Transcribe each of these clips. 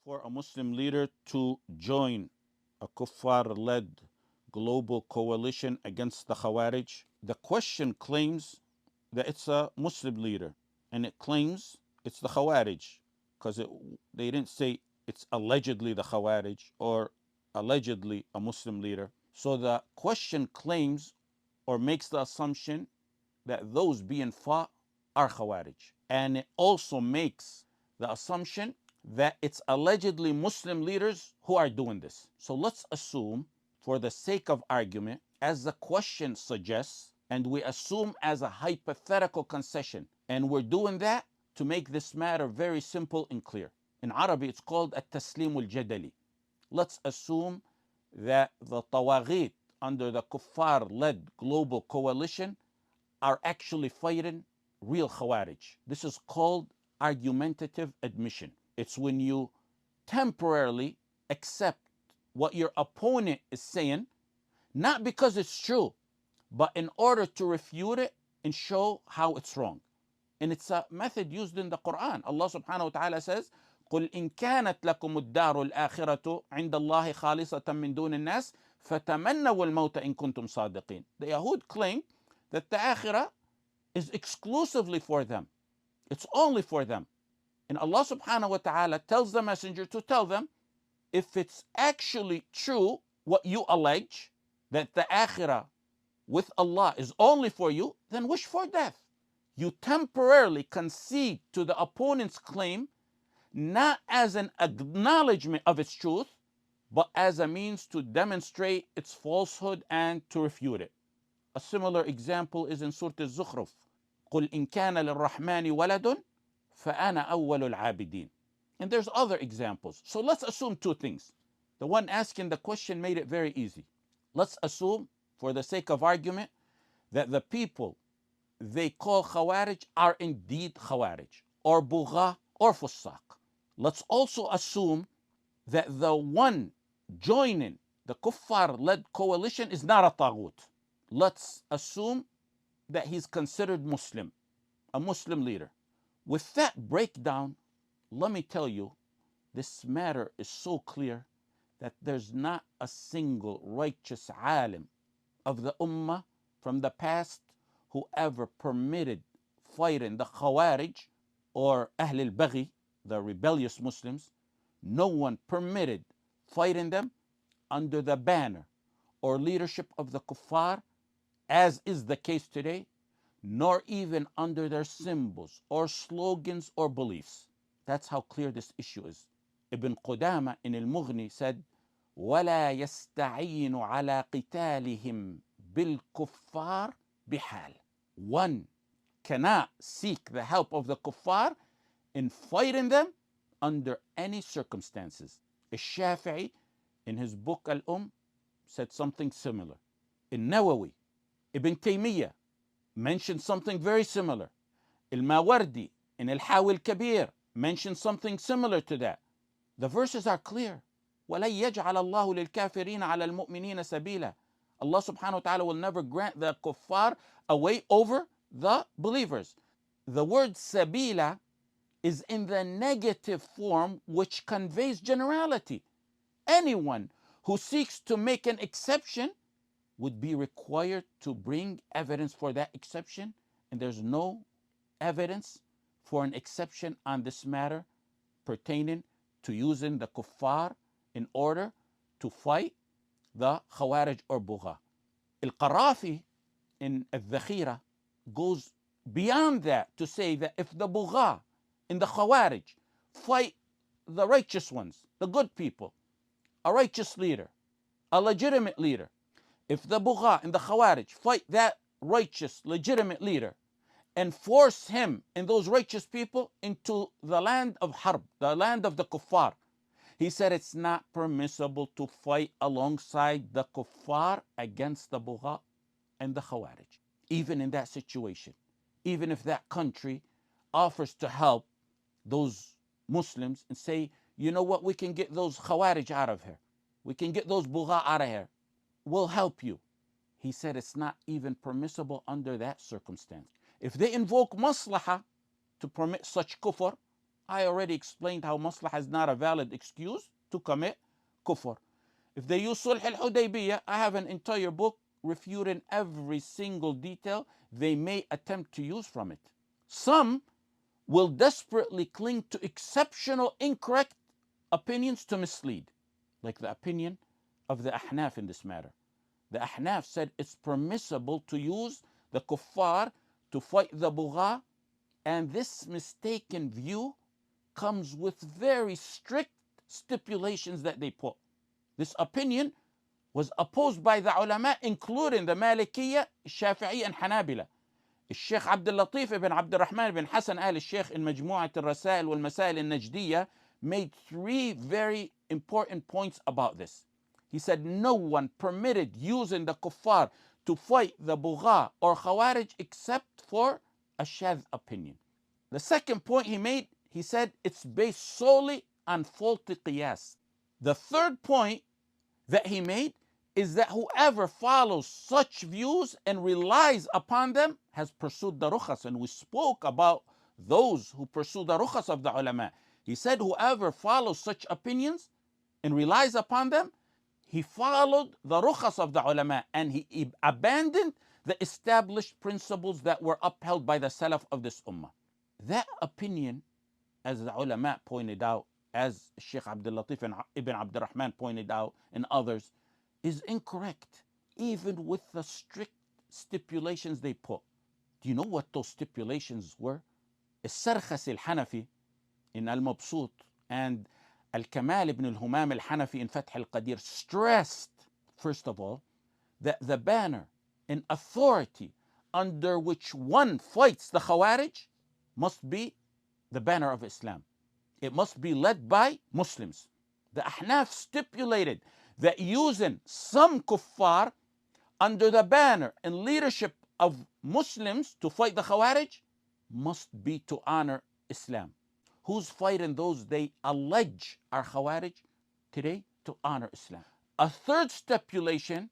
For a Muslim leader to join a kuffar-led global coalition against the Khawarij. The question claims that it's a Muslim leader, and it claims it's the Khawarij, because they didn't say it's allegedly the Khawarij or allegedly a Muslim leader. So the question claims or makes the assumption that those being fought are Khawarij. And it also makes the assumption that it's allegedly Muslim leaders who are doing this. So let's assume, for the sake of argument, as the question suggests, and we assume as a hypothetical concession, and we're doing that to make this matter very simple and clear. In Arabic, it's called at-taslim al-jadali. Let's assume that the tawaghit under the kuffar-led global coalition are actually fighting real Khawarij. This is called argumentative admission. It's when you temporarily accept what your opponent is saying, not because it's true, but in order to refute it and show how it's wrong. And it's a method used in the Quran. Allah subhanahu wa ta'ala says, قُلْ إِن كَانَتْ لَكُمُ الدَّارُ الْآخِرَةُ عِنْدَ اللَّهِ خَالِصَةً مِّن دُونِ النَّاسِ فَتَمَنَّوُا الْمَوْتَ إِن كُنتُمْ صَادِقِينَ. The Yahud claim that the Akhirah is exclusively for them. It's only for them. And Allah subhanahu wa ta'ala tells the messenger to tell them, if it's actually true what you allege, that the Akhirah with Allah is only for you, then wish for death. You temporarily concede to the opponent's claim, not as an acknowledgement of its truth, but as a means to demonstrate its falsehood and to refute it. A similar example is in Surah Al-Zukhruf. قُلْ إِن كَانَ لِلرَّحْمَنِ وَلَدٌ فَأَنَا أَوَّلُ الْعَابِدِينَ. And there's other examples. So let's assume two things. The one asking the question made it very easy. Let's assume, for the sake of argument, that the people they call Khawarij are indeed Khawarij, or Bugha, or Fusaq. Let's also assume that the one joining the kuffar-led coalition is not a taghut. Let's assume that he's considered Muslim, a Muslim leader. With that breakdown, let me tell you, this matter is so clear that there's not a single righteous alim of the ummah from the past who ever permitted fighting the Khawarij or Ahl al-Baghi, the rebellious Muslims. No one permitted fighting them under the banner or leadership of the kuffar, as is the case today, nor even under their symbols or slogans or beliefs. That's how clear this issue is. Ibn Qudama in al-Mughni said, وَلَا يَسْتَعِينُ عَلَى قِتَالِهِمْ بِالْكُفَّارِ بِحَالٍ. One cannot seek the help of the kuffar in fighting them under any circumstances. Al-Shafi'i in his book Al-Umm said something similar. Al-Nawawi, Ibn Taymiyyah mentioned something very similar. Al-Mawardi in Al-Hawi al-Kabir mentioned something similar to that. The verses are clear. وَلَن يَجْعَلَ اللَّهُ لِلْكَافِرِينَ عَلَى الْمُؤْمِنِينَ سَبِيلًا. Allah subhanahu wa ta'ala will never grant the kuffar a way over the believers. The word sabila is in the negative form, which conveys generality. Anyone who seeks to make an exception would be required to bring evidence for that exception, and there's no evidence for an exception on this matter pertaining to using the kuffar in order to fight the Khawarij or Bugha. Al-Qarafi in Al-Dhakhira goes beyond that to say that if the Bugha and the Khawarij fight the righteous ones, the good people, a righteous leader, a legitimate leader, if the Bugha and the Khawarij fight that righteous, legitimate leader and force him and those righteous people into the land of Harb, the land of the kuffar, he said it's not permissible to fight alongside the kuffar against the Bugha and the Khawarij. Even in that situation, even if that country offers to help those Muslims and say, you know what, we can get those Khawarij out of here, we can get those Bugha out of here, we'll help you. He said it's not even permissible under that circumstance. If they invoke maslaha to permit such kufr, I already explained how maslahah is not a valid excuse to commit kufr. If they use Sulh al-Hudaybiyah, I have an entire book refuting every single detail they may attempt to use from it. Some will desperately cling to exceptional incorrect opinions to mislead, like the opinion of the Ahnaf in this matter. The Ahnaf said it's permissible to use the kuffar to fight the bugha, and this mistaken view comes with very strict stipulations that they put. This opinion was opposed by the ulama, including the Malikiyya, Shafi'i, and Hanabila. الشيخ عبد اللطيف ibn عبد الرحمن ibn Hassan al Sheikh in مجموعة الرسائل والمسائل النجدية made three very important points about this. He said no one permitted using the kuffar to fight the bugha or khawarij except for a shadh opinion. The second point he made, he said it's based solely on faulty qiyas. The third point that he made is that whoever follows such views and relies upon them has pursued the rukhas. And we spoke about those who pursue the rukhas of the ulama. He said whoever follows such opinions and relies upon them, he followed the rukhas of the ulama and he abandoned the established principles that were upheld by the salaf of this ummah. That opinion, as the ulama pointed out, as Sheikh Abdul Latif ibn Abdul Rahman pointed out, and others, is incorrect, even with the strict stipulations they put. Do you know what those stipulations were? Al-Sarkhasi al-Hanafi in Al-Mabsut and Al-Kamal ibn al-Humam al-Hanafi in Fath al-Qadir stressed, first of all, that the banner and authority under which one fights the Khawarij must be the banner of Islam. It must be led by Muslims. The Ahnaf stipulated that using some kuffar under the banner and leadership of Muslims to fight the Khawarij must be to honor Islam. Who's fighting those they allege are Khawarij today? To honor Islam. A third stipulation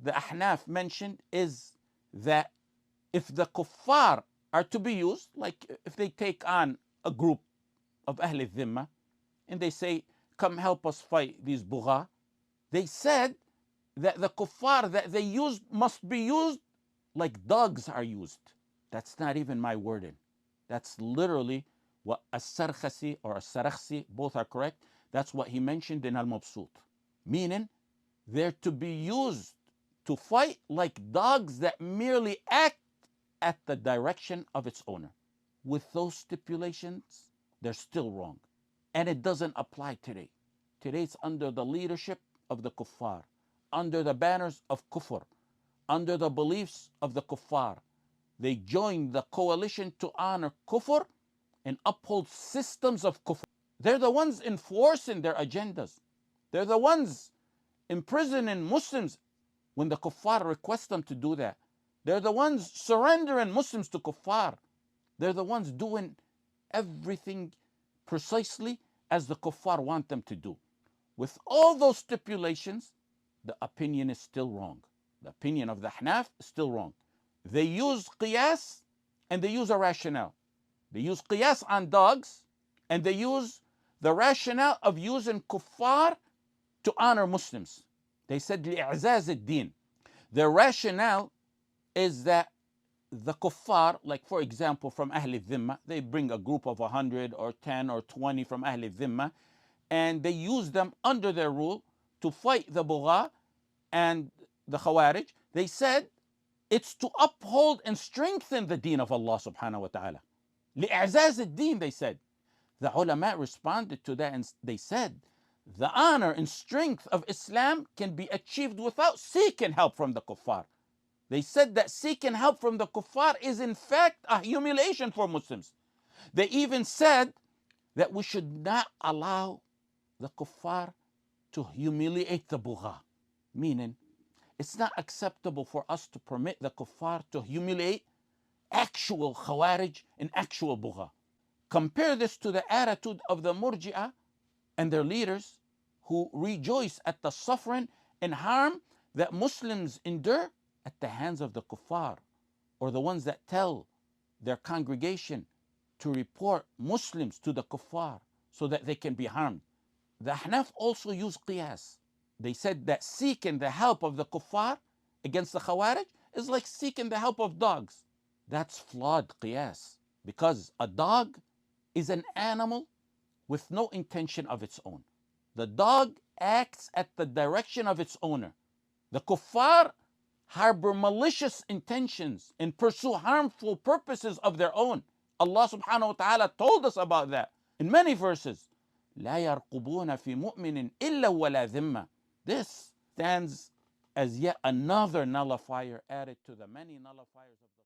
the Ahnaf mentioned is that if the kuffar are to be used, like if they take on a group of Ahl al-Dhimma and they say, come help us fight these bugha, they said that the kuffar that they used must be used like dogs are used. That's not even my wording. That's literally what As-Sarkhasi or As-Sarakhsi, both are correct, that's what he mentioned in Al-Mabsut. Meaning, they're to be used to fight like dogs that merely act at the direction of its owner. With those stipulations, they're still wrong. And it doesn't apply today. Today it's under the leadership of the kuffar, under the banners of kufr, under the beliefs of the kuffar. They join the coalition to honor kufr and uphold systems of kufr. They're the ones enforcing their agendas. They're the ones imprisoning Muslims when the kuffar request them to do that. They're the ones surrendering Muslims to kuffar. They're the ones doing everything precisely as the kuffar want them to do. With all those stipulations, the opinion is still wrong. The opinion of the Ahnaf is still wrong. They use qiyas and they use a rationale. They use qiyas on dogs and they use the rationale of using kuffar to honor Muslims. They said li'azaz ad-din. Their rationale is that the kuffar, like for example from Ahl al-Dhimma, they bring a group of 100 or 10 or 20 from Ahl al-Dhimma and they use them under their rule to fight the bugha and the Khawarij. They said it's to uphold and strengthen the deen of Allah subhanahu wa ta'ala. Li'azaz ad-din, they said. The ulama responded to that and they said the honor and strength of Islam can be achieved without seeking help from the kuffar. They said that seeking help from the kuffar is in fact a humiliation for Muslims. They even said that we should not allow the kuffar to humiliate the bugha. Meaning, it's not acceptable for us to permit the kuffar to humiliate actual khawarij and actual bugha. Compare this to the attitude of the murji'ah and their leaders who rejoice at the suffering and harm that Muslims endure at the hands of the kuffar, or the ones that tell their congregation to report Muslims to the kuffar so that they can be harmed. The Ahnaf also use qiyas. They said that seeking the help of the kuffar against the Khawarij is like seeking the help of dogs. That's flawed qiyas, because a dog is an animal with no intention of its own. The dog acts at the direction of its owner. The kuffar harbor malicious intentions and pursue harmful purposes of their own. Allah subhanahu wa ta'ala told us about that in many verses. لا يرقبون في مؤمن إلا ولا ذمة. This stands as yet another nullifier added to the many nullifiers of the